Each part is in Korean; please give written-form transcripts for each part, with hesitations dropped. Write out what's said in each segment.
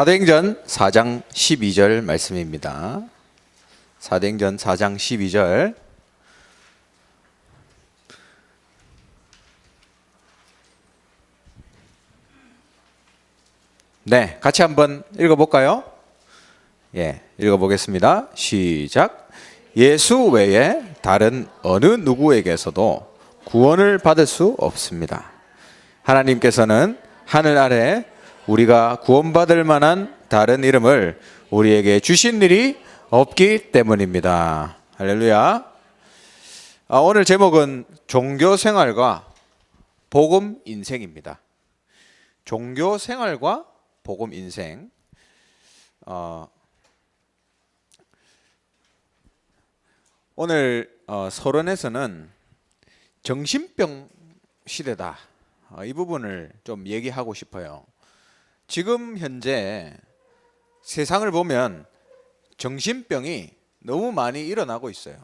사도행전 4장 12절 말씀입니다. 사도행전 4장 12절. 네, 같이 한번 읽어볼까요? 예, 읽어보겠습니다. 시작. 예수 외에 다른 어느 누구에게서도 구원을 받을 수 없습니다. 하나님께서는 하늘 아래 우리가 구원받을 만한 다른 이름을 우리에게 주신 일이 없기 때문입니다. 할렐루야. 오늘 제목은 종교생활과 복음 인생입니다. 종교생활과 복음 인생. 오늘 서론에서는 정신병 시대다, 이 부분을 좀 얘기하고 싶어요. 지금 현재 세상을 보면 정신병이 너무 많이 일어나고 있어요.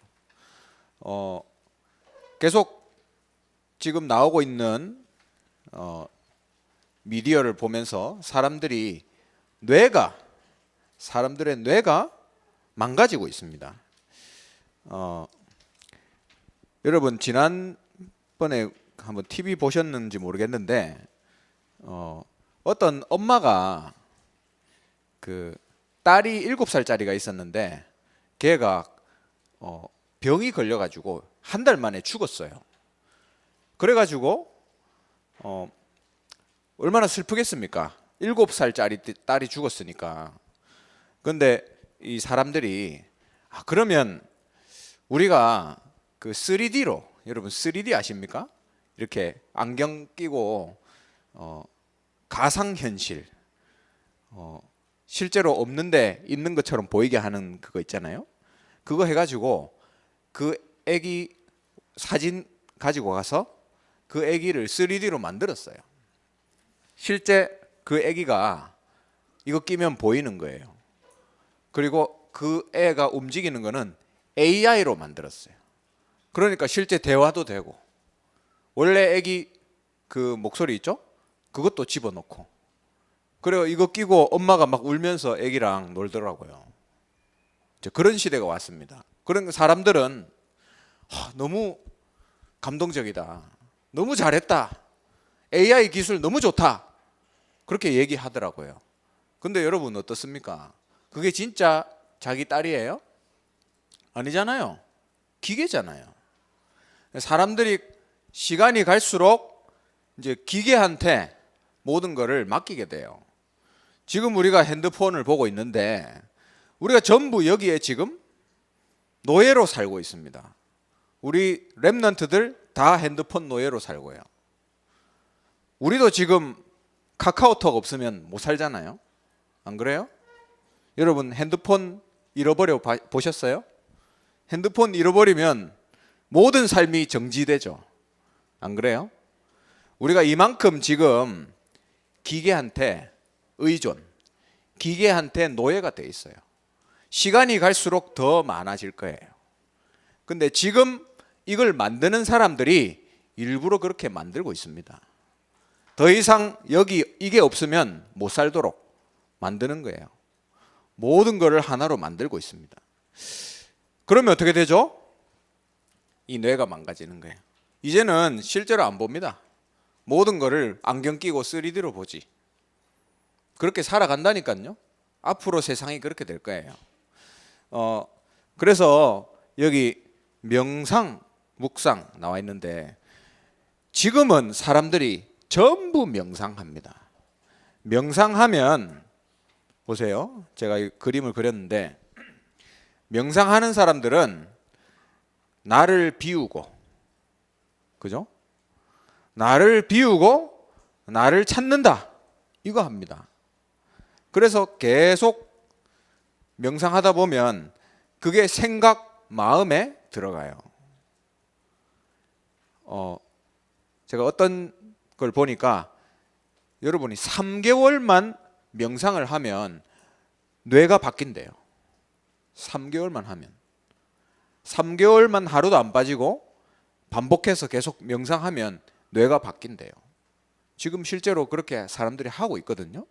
계속 지금 나오고 있는 미디어를 보면서 사람들의 뇌가 망가지고 있습니다. 여러분 지난번에 한번 TV 보셨는지 모르겠는데 어떤 엄마가 그 딸이 7살짜리가 있었는데 걔가 병이 걸려가지고 한 달 만에 죽었어요. 그래가지고 얼마나 슬프겠습니까? 7살짜리 딸이 죽었으니까. 근데 이 사람들이 그러면 우리가 그 3D로, 여러분 3D 아십니까? 이렇게 안경 끼고 가상현실, 실제로 없는데 있는 것처럼 보이게 하는 그거 있잖아요. 그거 해가지고 그 애기 사진 가지고 가서 그 애기를 3D로 만들었어요. 실제 그 애기가 이거 끼면 보이는 거예요. 그리고 그 애가 움직이는 거는 AI로 만들었어요. 그러니까 실제 대화도 되고, 원래 애기 그 목소리 있죠? 그것도 집어넣고, 그리고 이거 끼고 엄마가 막 울면서 애기랑 놀더라고요. 그런 시대가 왔습니다. 그런 사람들은 너무 감동적이다, 너무 잘했다, AI 기술 너무 좋다, 그렇게 얘기하더라고요. 근데 여러분 어떻습니까? 그게 진짜 자기 딸이에요? 아니잖아요. 기계잖아요. 사람들이 시간이 갈수록 이제 기계한테 모든 것을 맡기게 돼요. 지금 우리가 핸드폰을 보고 있는데 우리가 전부 여기에 지금 노예로 살고 있습니다. 우리 랩런트들 다 핸드폰 노예로 살고요. 우리도 지금 카카오톡 없으면 못 살잖아요. 안 그래요? 여러분 핸드폰 잃어버려 보셨어요? 핸드폰 잃어버리면 모든 삶이 정지되죠. 안 그래요? 우리가 이만큼 지금 기계한테 의존, 기계한테 노예가 돼 있어요. 시간이 갈수록 더 많아질 거예요. 근데 지금 이걸 만드는 사람들이 일부러 그렇게 만들고 있습니다. 더 이상 여기 이게 없으면 못 살도록 만드는 거예요. 모든 것을 하나로 만들고 있습니다. 그러면 어떻게 되죠? 이 뇌가 망가지는 거예요. 이제는 실제로 안 봅니다. 모든 것을 안경 끼고 3D로 보지. 그렇게 살아간다니까요. 앞으로 세상이 그렇게 될 거예요. 그래서 여기 명상, 묵상 나와 있는데 지금은 사람들이 전부 명상합니다. 명상하면 보세요. 제가 이 그림을 그렸는데 명상하는 사람들은 나를 비우고, 그죠? 나를 비우고 나를 찾는다, 이거 합니다. 그래서 계속 명상하다 보면 그게 생각, 마음에 들어가요. 제가 어떤 걸 보니까 여러분이 3개월만 명상을 하면 뇌가 바뀐대요. 3개월만 하면. 3개월만 하루도 안 빠지고 반복해서 계속 명상하면 뇌가 바뀐대요. 지금 실제로 그렇게 사람들이 하고 있거든요.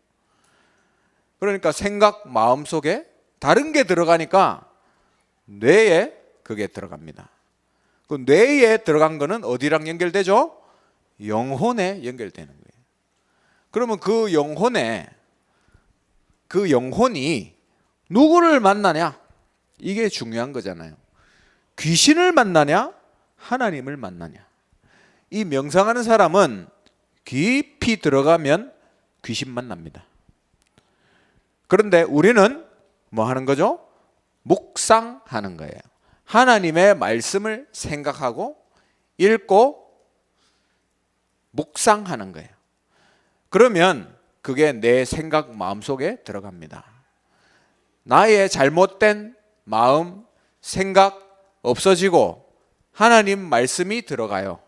그러니까 생각, 마음 속에 다른 게 들어가니까 뇌에 그게 들어갑니다. 그 뇌에 들어간 거는 어디랑 연결되죠? 영혼에 연결되는 거예요. 그러면 그 영혼이 누구를 만나냐? 이게 중요한 거잖아요. 귀신을 만나냐? 하나님을 만나냐? 이 명상하는 사람은 깊이 들어가면 귀신 만납니다. 그런데 우리는 뭐 하는 거죠? 묵상하는 거예요. 하나님의 말씀을 생각하고 읽고 묵상하는 거예요. 그러면 그게 내 생각 마음속에 들어갑니다. 나의 잘못된 마음, 생각 없어지고 하나님 말씀이 들어가요.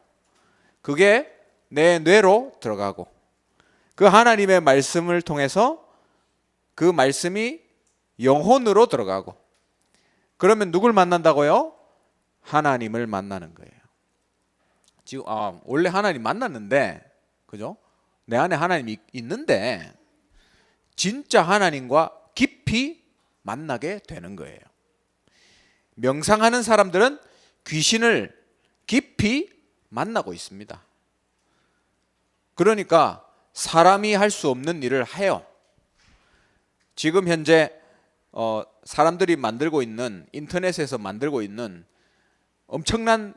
그게 내 뇌로 들어가고 그 하나님의 말씀을 통해서 그 말씀이 영혼으로 들어가고 그러면 누굴 만난다고요? 하나님을 만나는 거예요. 지금 원래 하나님 만났는데 그죠? 내 안에 하나님이 있는데 진짜 하나님과 깊이 만나게 되는 거예요. 명상하는 사람들은 귀신을 깊이 만나고 있습니다. 그러니까 사람이 할 수 없는 일을 해요. 지금 현재 사람들이 만들고 있는 인터넷에서 만들고 있는 엄청난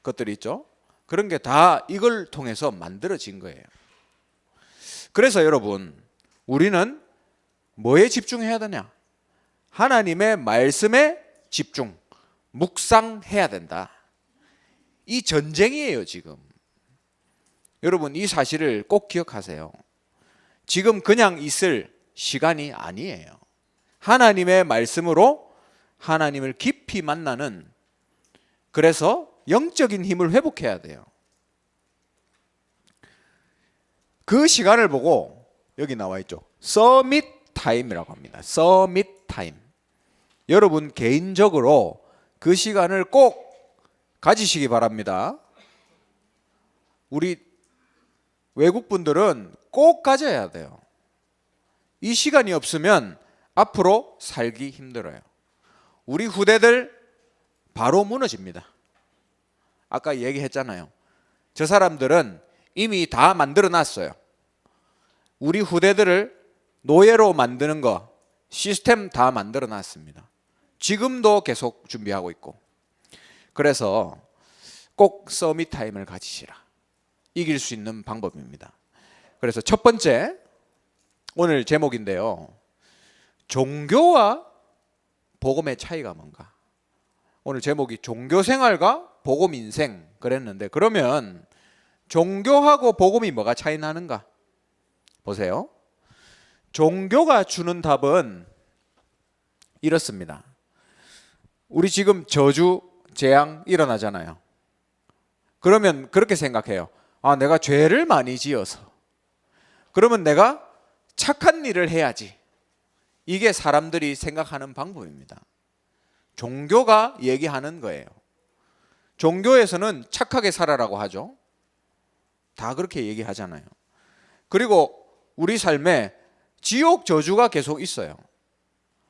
것들이 있죠. 그런 게 다 이걸 통해서 만들어진 거예요. 그래서 여러분 우리는 뭐에 집중해야 되냐? 하나님의 말씀에 집중, 묵상해야 된다. 이 전쟁이에요 지금. 여러분 이 사실을 꼭 기억하세요. 지금 그냥 있을 시간이 아니에요. 하나님의 말씀으로 하나님을 깊이 만나는, 그래서 영적인 힘을 회복해야 돼요. 그 시간을 보고 여기 나와 있죠. 서밋 타임이라고 합니다. 서밋 타임. 여러분 개인적으로 그 시간을 꼭 가지시기 바랍니다. 우리 외국 분들은 꼭 가져야 돼요. 이 시간이 없으면 앞으로 살기 힘들어요. 우리 후대들 바로 무너집니다. 아까 얘기했잖아요. 저 사람들은 이미 다 만들어 놨어요. 우리 후대들을 노예로 만드는 거 시스템 다 만들어 놨습니다. 지금도 계속 준비하고 있고. 그래서 꼭 서밋 타임을 가지시라. 이길 수 있는 방법입니다. 그래서 첫 번째 오늘 제목인데요. 종교와 복음의 차이가 뭔가? 오늘 제목이 종교생활과 복음인생 그랬는데, 그러면 종교하고 복음이 뭐가 차이 나는가? 보세요. 종교가 주는 답은 이렇습니다. 우리 지금 저주, 재앙 일어나잖아요. 그러면 그렇게 생각해요. 내가 죄를 많이 지어서 그러면 내가 착한 일을 해야지. 이게 사람들이 생각하는 방법입니다. 종교가 얘기하는 거예요. 종교에서는 착하게 살아라고 하죠. 다 그렇게 얘기하잖아요. 그리고 우리 삶에 지옥 저주가 계속 있어요.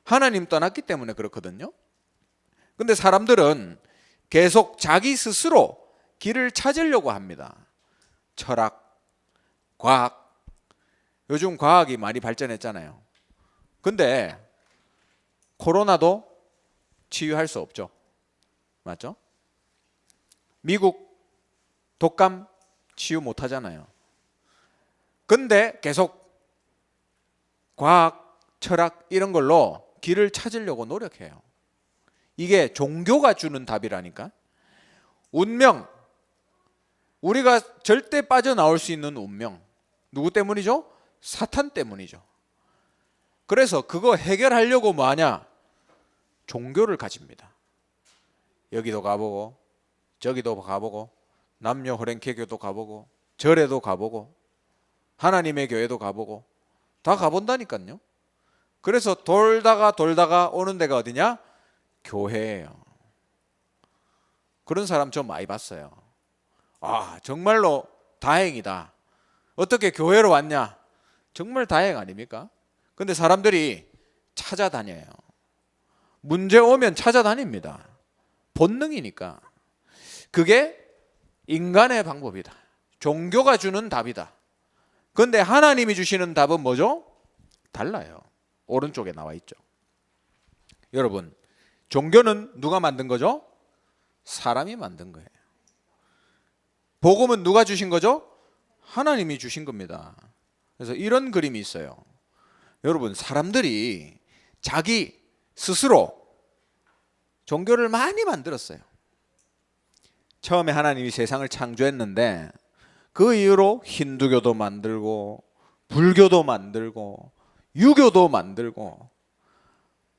하나님 떠났기 때문에 그렇거든요. 근데 사람들은 계속 자기 스스로 길을 찾으려고 합니다. 철학, 과학. 요즘 과학이 많이 발전했잖아요. 근데 코로나도 치유할 수 없죠. 맞죠? 미국 독감 치유 못 하잖아요. 근데 계속 과학, 철학 이런 걸로 길을 찾으려고 노력해요. 이게 종교가 주는 답이라니까. 운명, 우리가 절대 빠져나올 수 있는 운명, 누구 때문이죠? 사탄 때문이죠. 그래서 그거 해결하려고 뭐 하냐? 종교를 가집니다. 여기도 가보고 저기도 가보고 남녀 호랭개교도 가보고 절에도 가보고 하나님의 교회도 가보고 다 가본다니까요. 그래서 돌다가 오는 데가 어디냐? 교회예요. 그런 사람 좀 많이 봤어요. 정말로 다행이다. 어떻게 교회로 왔냐? 정말 다행 아닙니까? 근데 사람들이 찾아다녀요. 문제 오면 찾아다닙니다. 본능이니까. 그게 인간의 방법이다. 종교가 주는 답이다. 그런데 하나님이 주시는 답은 뭐죠? 달라요. 오른쪽에 나와 있죠. 여러분, 종교는 누가 만든 거죠? 사람이 만든 거예요. 복음은 누가 주신 거죠? 하나님이 주신 겁니다. 그래서 이런 그림이 있어요. 여러분, 사람들이 자기 스스로 종교를 많이 만들었어요. 처음에 하나님이 세상을 창조했는데 그 이후로 힌두교도 만들고 불교도 만들고 유교도 만들고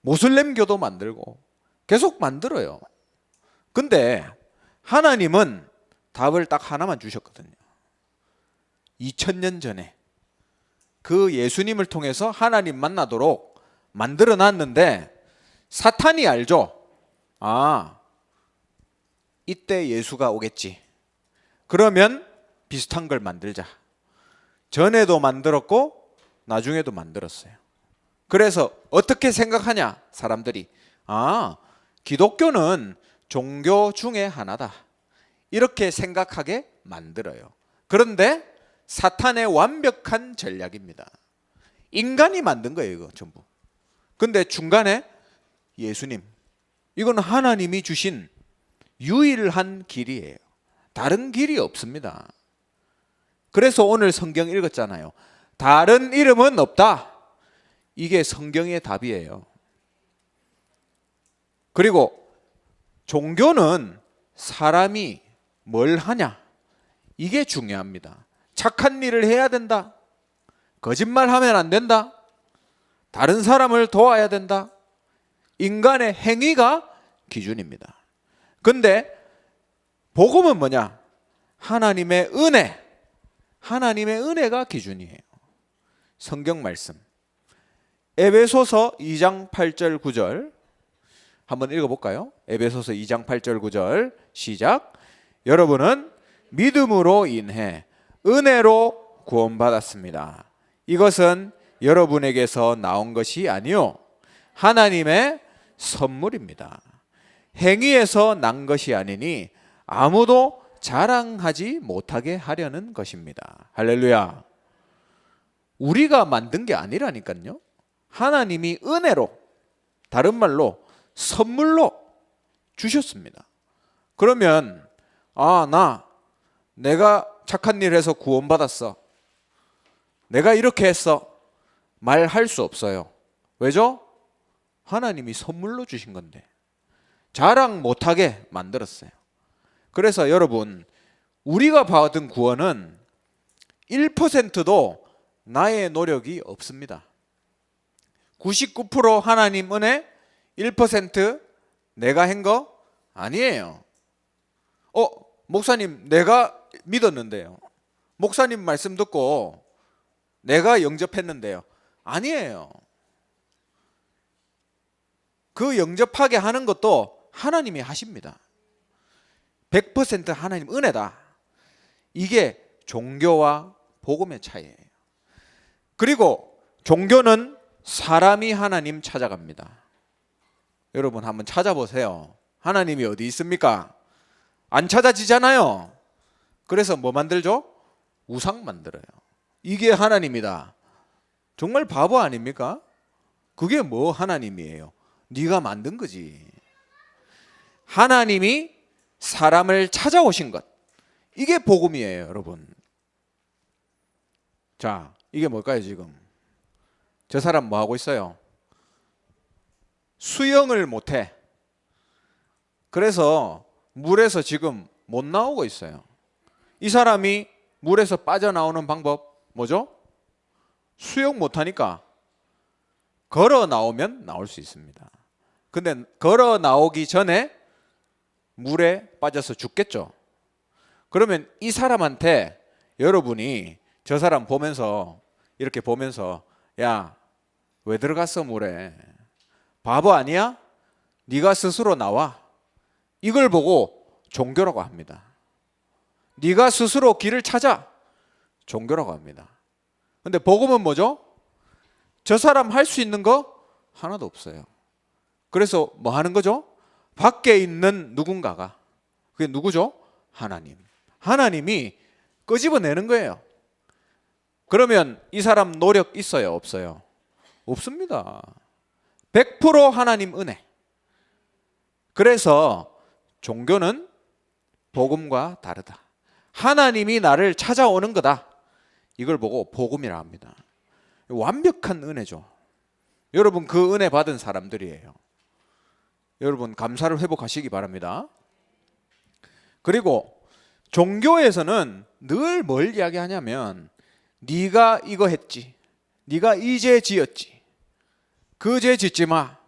모슬렘교도 만들고 계속 만들어요. 근데 하나님은 답을 딱 하나만 주셨거든요. 2000년 전에 그 예수님을 통해서 하나님 만나도록 만들어 놨는데 사탄이 알죠? 아, 이때 예수가 오겠지. 그러면 비슷한 걸 만들자. 전에도 만들었고 나중에도 만들었어요. 그래서 어떻게 생각하냐? 사람들이 기독교는 종교 중에 하나다. 이렇게 생각하게 만들어요. 그런데 사탄의 완벽한 전략입니다. 인간이 만든 거예요, 이거 전부. 근데 중간에 예수님, 이건 하나님이 주신 유일한 길이에요. 다른 길이 없습니다. 그래서 오늘 성경 읽었잖아요. 다른 이름은 없다. 이게 성경의 답이에요. 그리고 종교는 사람이 뭘 하냐, 이게 중요합니다. 착한 일을 해야 된다. 거짓말하면 안 된다. 다른 사람을 도와야 된다. 인간의 행위가 기준입니다. 근데 복음은 뭐냐? 하나님의 은혜. 하나님의 은혜가 기준이에요. 성경 말씀 에베소서 2장 8절 9절 한번 읽어볼까요? 에베소서 2장 8절 9절 시작. 여러분은 믿음으로 인해 은혜로 구원받았습니다. 이것은 여러분에게서 나온 것이 아니요 하나님의 선물입니다. 행위에서 난 것이 아니니 아무도 자랑하지 못하게 하려는 것입니다. 할렐루야. 우리가 만든 게 아니라니까요. 하나님이 은혜로, 다른 말로 선물로 주셨습니다. 그러면 내가 착한 일 해서 구원받았어, 내가 이렇게 했어, 말할 수 없어요. 왜죠? 하나님이 선물로 주신 건데 자랑 못하게 만들었어요. 그래서 여러분, 우리가 받은 구원은 1%도 나의 노력이 없습니다. 99% 하나님 은혜, 1% 내가 한 거 아니에요. 목사님, 내가 믿었는데요. 목사님 말씀 듣고 내가 영접했는데요. 아니에요. 그 영접하게 하는 것도 하나님이 하십니다. 100% 하나님 은혜다. 이게 종교와 복음의 차이예요. 그리고 종교는 사람이 하나님 찾아갑니다. 여러분 한번 찾아보세요. 하나님이 어디 있습니까? 안 찾아지잖아요. 그래서 뭐 만들죠? 우상 만들어요. 이게 하나님이다. 정말 바보 아닙니까? 그게 뭐 하나님이에요? 네가 만든 거지. 하나님이 사람을 찾아오신 것, 이게 복음이에요, 여러분. 자, 이게 뭘까요? 지금 저 사람 뭐 하고 있어요? 수영을 못해. 그래서 물에서 지금 못 나오고 있어요. 이 사람이 물에서 빠져나오는 방법 뭐죠? 수영 못하니까 걸어 나오면 나올 수 있습니다. 근데 걸어 나오기 전에 물에 빠져서 죽겠죠. 그러면 이 사람한테 여러분이 저 사람 보면서 이렇게 보면서 야, 왜 들어갔어 물에? 바보 아니야? 네가 스스로 나와. 이걸 보고 종교라고 합니다. 네가 스스로 길을 찾아. 종교라고 합니다. 근데 복음은 뭐죠? 저 사람 할 수 있는 거 하나도 없어요. 그래서 뭐 하는 거죠? 밖에 있는 누군가가, 그게 누구죠? 하나님. 하나님이 끄집어내는 거예요. 그러면 이 사람 노력 있어요? 없어요? 없습니다. 100% 하나님 은혜. 그래서 종교는 복음과 다르다. 하나님이 나를 찾아오는 거다. 이걸 보고 복음이라 합니다. 완벽한 은혜죠. 여러분 그 은혜 받은 사람들이에요. 여러분 감사를 회복하시기 바랍니다. 그리고 종교에서는 늘 뭘 이야기하냐면 네가 이거 했지, 네가 이 죄 지었지, 그 죄 짓지 마.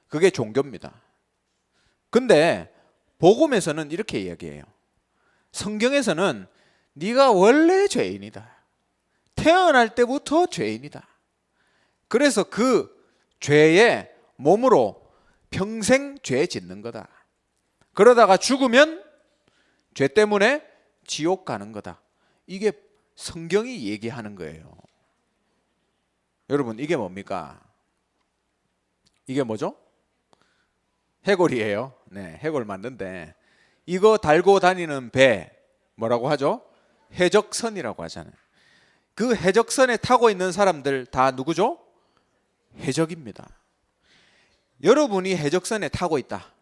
그게 종교입니다. 근데 복음에서는 이렇게 이야기해요. 성경에서는 네가 원래 죄인이다. 태어날 때부터 죄인이다. 그래서 그 죄의 몸으로 평생 죄 짓는 거다. 그러다가 죽으면 죄 때문에 지옥 가는 거다. 이게 성경이 얘기하는 거예요. 여러분 이게 뭡니까? 이게 뭐죠? 해골이에요. 네, 해골 맞는데 이거 달고 다니는 배 뭐라고 하죠? 해적선이라고 하잖아요. 그 해적선에 타고 있는 사람들 다 누구죠? 해적입니다. 여러분이 해적선에 타고 있다.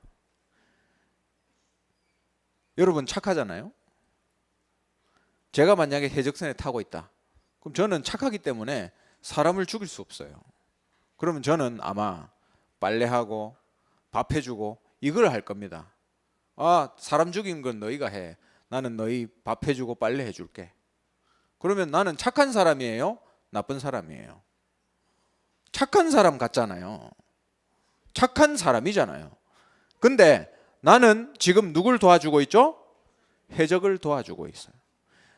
여러분 착하잖아요. 제가 만약에 해적선에 타고 있다. 그럼 저는 착하기 때문에 사람을 죽일 수 없어요. 그러면 저는 아마 빨래하고 밥 해주고 이걸 할 겁니다. 아, 사람 죽인 건 너희가 해. 나는 너희 밥 해주고 빨래 해줄게. 그러면 나는 착한 사람이에요? 나쁜 사람이에요? 착한 사람 같잖아요. 착한 사람이잖아요. 근데 나는 지금 누굴 도와주고 있죠? 해적을 도와주고 있어요.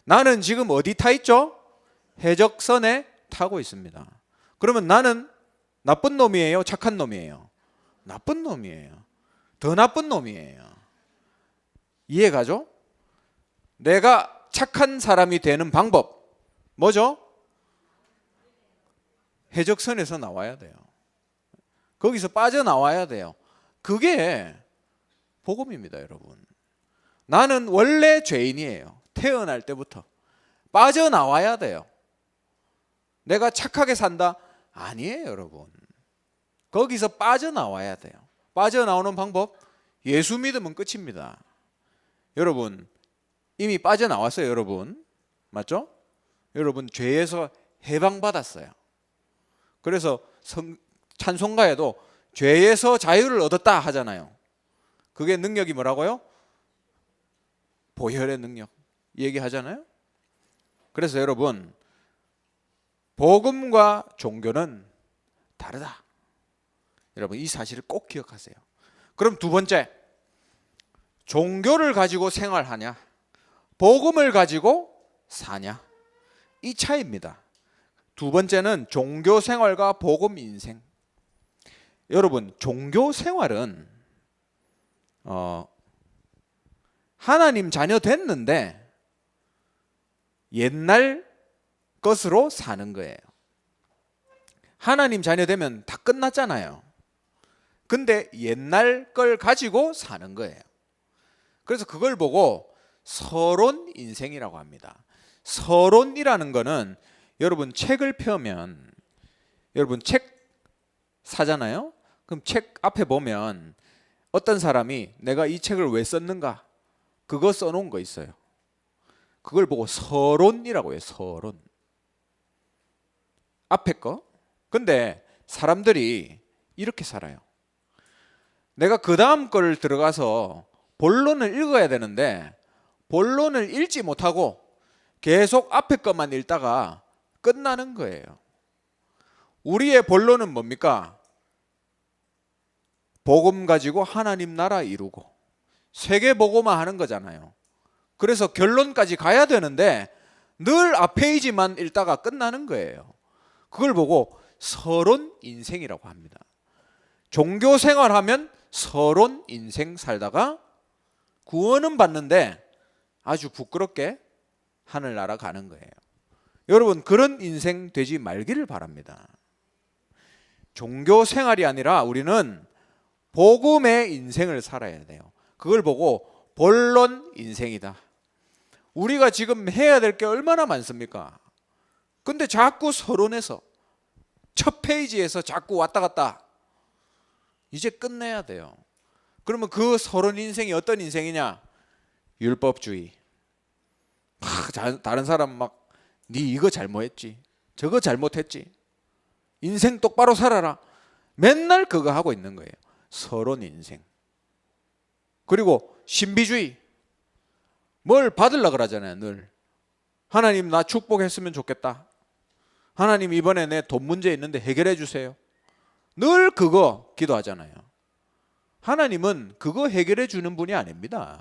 나는 지금 어디 타 있죠? 해적선에 타고 있습니다. 그러면 나는 나쁜 놈이에요? 착한 놈이에요? 나쁜 놈이에요. 더 나쁜 놈이에요. 이해가죠? 내가 착한 사람이 되는 방법 뭐죠? 해적선에서 나와야 돼요. 거기서 빠져나와야 돼요. 그게 복음입니다, 여러분. 나는 원래 죄인이에요. 태어날 때부터. 빠져나와야 돼요. 내가 착하게 산다? 아니에요, 여러분. 거기서 빠져나와야 돼요. 빠져나오는 방법? 예수 믿으면 끝입니다. 여러분, 이미 빠져나왔어요, 여러분. 맞죠? 여러분, 죄에서 해방받았어요. 그래서 찬송가에도 죄에서 자유를 얻었다 하잖아요. 그게 능력이 뭐라고요? 보혈의 능력 얘기하잖아요. 그래서 여러분 복음과 종교는 다르다. 여러분 이 사실을 꼭 기억하세요. 그럼 두 번째, 종교를 가지고 생활하냐 복음을 가지고 사냐, 이 차이입니다. 두 번째는 종교 생활과 복음 인생. 여러분 종교 생활은 하나님 자녀 됐는데 옛날 것으로 사는 거예요. 하나님 자녀 되면 다 끝났잖아요. 근데 옛날 걸 가지고 사는 거예요. 그래서 그걸 보고 서론 인생이라고 합니다. 서론이라는 거는 여러분 책을 펴면 여러분 책 사잖아요. 그럼 책 앞에 보면 어떤 사람이 내가 이 책을 왜 썼는가 그거 써놓은 거 있어요. 그걸 보고 서론이라고 해요. 서론. 앞에 거. 근데 사람들이 이렇게 살아요. 내가 그 다음 걸 들어가서 본론을 읽어야 되는데 본론을 읽지 못하고 계속 앞에 것만 읽다가 끝나는 거예요. 우리의 본론은 뭡니까? 복음 가지고 하나님 나라 이루고 세계 보고만 하는 거잖아요. 그래서 결론까지 가야 되는데 늘 앞페이지만 읽다가 끝나는 거예요. 그걸 보고 서론 인생이라고 합니다. 종교 생활하면 서론 인생 살다가 구원은 받는데 아주 부끄럽게 하늘나라 가는 거예요. 여러분 그런 인생 되지 말기를 바랍니다. 종교 생활이 아니라 우리는 복음의 인생을 살아야 돼요. 그걸 보고 본론 인생이다. 우리가 지금 해야 될 게 얼마나 많습니까? 근데 자꾸 서론에서 첫 페이지에서 자꾸 왔다 갔다. 이제 끝내야 돼요. 그러면 그 서론 인생이 어떤 인생이냐? 율법주의. 다른 사람 막 네 이거 잘못했지, 저거 잘못했지, 인생 똑바로 살아라. 맨날 그거 하고 있는 거예요. 서론 인생. 그리고 신비주의. 뭘 받으려고 그러잖아요. 늘 하나님 나 축복했으면 좋겠다. 하나님 이번에 내 돈 문제 있는데 해결해 주세요. 늘 그거 기도하잖아요. 하나님은 그거 해결해 주는 분이 아닙니다.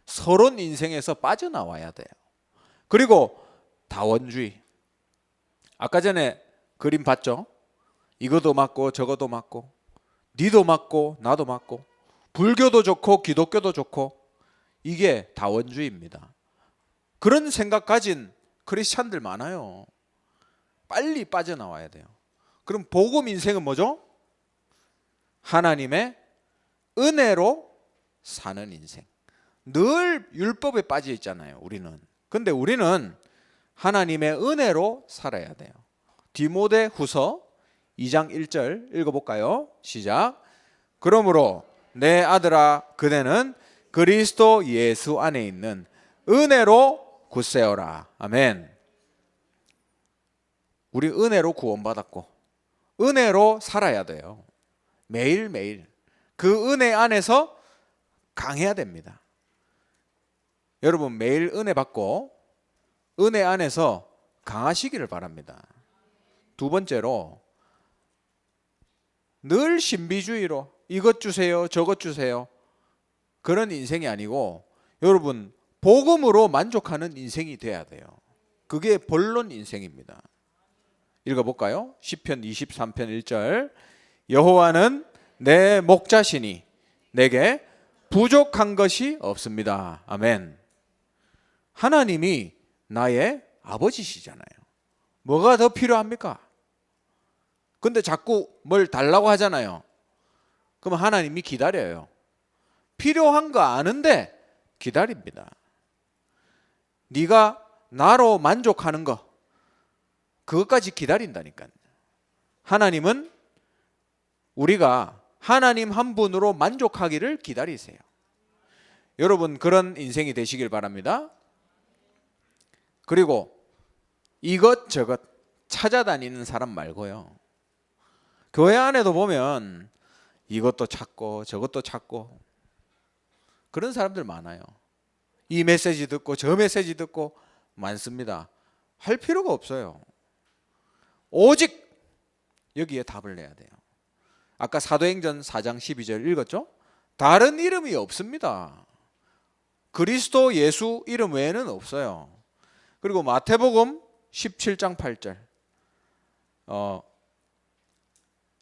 서론 인생에서 빠져나와야 돼요. 그리고 다원주의. 아까 전에 그림 봤죠? 이것도 맞고 저것도 맞고 니도 맞고 나도 맞고 불교도 좋고 기독교도 좋고, 이게 다원주의입니다. 그런 생각 가진 크리스찬들 많아요. 빨리 빠져나와야 돼요. 그럼 복음 인생은 뭐죠? 하나님의 은혜로 사는 인생. 늘 율법에 빠져 있잖아요, 우리는. 근데 우리는 하나님의 은혜로 살아야 돼요. 디모데 후서 2장 1절 읽어볼까요? 시작. 그러므로 내 아들아 그대는 그리스도 예수 안에 있는 은혜로 굳세어라. 아멘. 우리 은혜로 구원받았고 은혜로 살아야 돼요. 매일매일 그 은혜 안에서 강해야 됩니다. 여러분 매일 은혜 받고 은혜 안에서 강하시기를 바랍니다. 두 번째로, 늘 신비주의로 이것 주세요 저것 주세요 그런 인생이 아니고, 여러분 복음으로 만족하는 인생이 돼야 돼요. 그게 본론 인생입니다. 읽어볼까요? 시편 23편 1절. 여호와는 내 목자시니 내게 부족한 것이 없습니다. 아멘. 하나님이 나의 아버지시잖아요. 뭐가 더 필요합니까? 근데 자꾸 뭘 달라고 하잖아요. 그럼 하나님이 기다려요. 필요한 거 아는데 기다립니다. 네가 나로 만족하는 거, 그것까지 기다린다니까요. 하나님은 우리가 하나님 한 분으로 만족하기를 기다리세요. 여러분 그런 인생이 되시길 바랍니다. 그리고 이것저것 찾아다니는 사람 말고요. 교회 안에도 보면 이것도 찾고 저것도 찾고 그런 사람들 많아요. 이 메시지 듣고 저 메시지 듣고 많습니다. 할 필요가 없어요. 오직 여기에 답을 내야 돼요. 아까 사도행전 4장 12절 읽었죠? 다른 이름이 없습니다. 그리스도 예수 이름 외에는 없어요. 그리고 마태복음 17장 8절.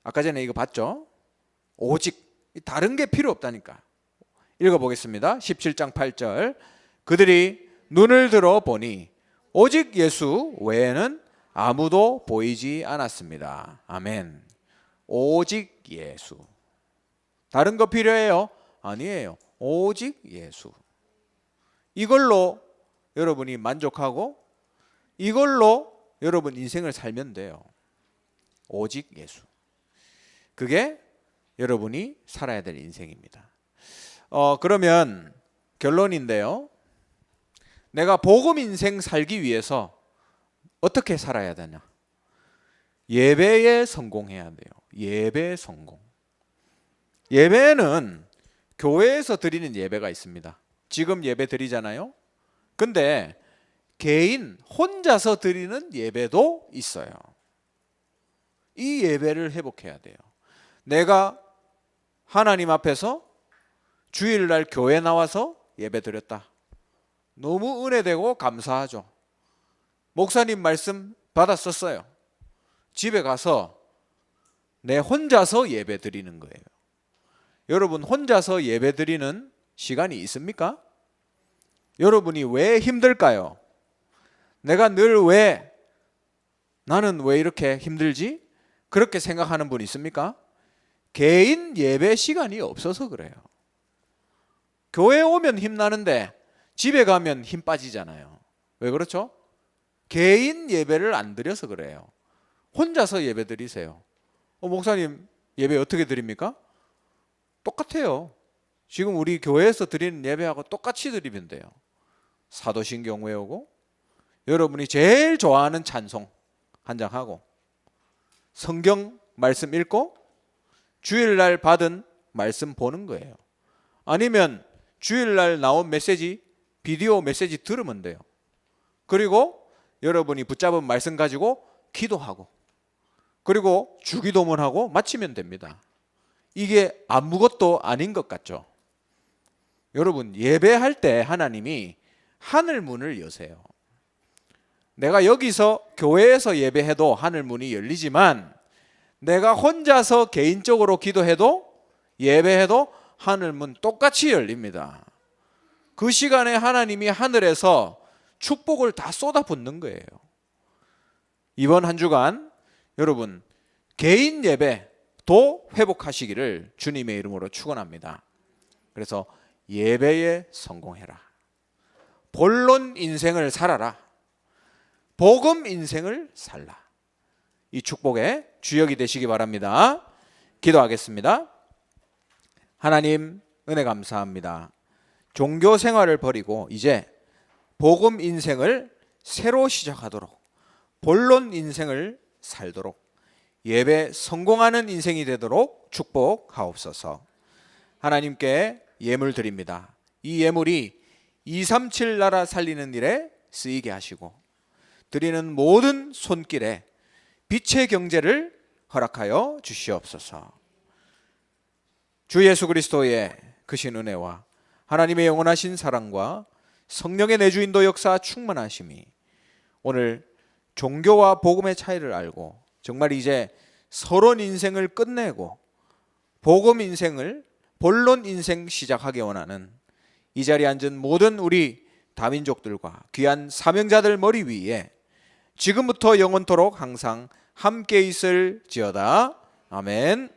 아까 전에 이거 봤죠? 오직 다른 게 필요 없다니까. 읽어보겠습니다. 17장 8절. 그들이 눈을 들어 보니 오직 예수 외에는 아무도 보이지 않았습니다. 아멘. 오직 예수. 다른 거 필요해요? 아니에요. 오직 예수. 이걸로 여러분이 만족하고 이걸로 여러분 인생을 살면 돼요. 오직 예수. 그게 여러분이 살아야 될 인생입니다. 그러면 결론인데요. 내가 복음 인생 살기 위해서 어떻게 살아야 되냐? 예배에 성공해야 돼요. 예배 성공. 예배는 교회에서 드리는 예배가 있습니다. 지금 예배 드리잖아요. 근데 개인 혼자서 드리는 예배도 있어요. 이 예배를 회복해야 돼요. 내가 하나님 앞에서 주일날 교회 나와서 예배 드렸다. 너무 은혜되고 감사하죠. 목사님 말씀 받았었어요. 집에 가서 내 혼자서 예배 드리는 거예요. 여러분 혼자서 예배 드리는 시간이 있습니까? 여러분이 왜 힘들까요? 내가 늘 나는 왜 이렇게 힘들지? 그렇게 생각하는 분 있습니까? 개인 예배 시간이 없어서 그래요. 교회 오면 힘나는데 집에 가면 힘 빠지잖아요. 왜 그렇죠? 개인 예배를 안 드려서 그래요. 혼자서 예배 드리세요. 목사님 예배 어떻게 드립니까? 똑같아요. 지금 우리 교회에서 드리는 예배하고 똑같이 드리면 돼요. 사도신경 외우고 여러분이 제일 좋아하는 찬송 한 장 하고 성경 말씀 읽고 주일날 받은 말씀 보는 거예요. 아니면 주일날 나온 메시지, 비디오 메시지 들으면 돼요. 그리고 여러분이 붙잡은 말씀 가지고 기도하고 그리고 주기도문하고 마치면 됩니다. 이게 아무것도 아닌 것 같죠? 여러분 예배할 때 하나님이 하늘 문을 여세요. 내가 여기서 교회에서 예배해도 하늘 문이 열리지만 내가 혼자서 개인적으로 기도해도 예배해도 하늘 문 똑같이 열립니다. 그 시간에 하나님이 하늘에서 축복을 다 쏟아붓는 거예요. 이번 한 주간 여러분 개인 예배도 회복하시기를 주님의 이름으로 축원합니다. 그래서 예배에 성공해라. 본론 인생을 살아라. 복음 인생을 살라. 이 축복의 주역이 되시기 바랍니다. 기도하겠습니다. 하나님 은혜 감사합니다. 종교 생활을 버리고 이제 복음 인생을 새로 시작하도록 본론 인생을 살도록 예배 성공하는 인생이 되도록 축복하옵소서. 하나님께 예물 드립니다. 이 예물이 237 나라 살리는 일에 쓰이게 하시고 드리는 모든 손길에 빛의 경제를 허락하여 주시옵소서. 주 예수 그리스도의 크신 은혜와 하나님의 영원하신 사랑과 성령의 내주인도 역사 충만하심이 오늘 종교와 복음의 차이를 알고 정말 이제 서론 인생을 끝내고 복음 인생을 본론 인생 시작하기 원하는 이 자리에 앉은 모든 우리 다민족들과 귀한 사명자들 머리 위에 지금부터 영원토록 항상 함께 있을지어다. 아멘.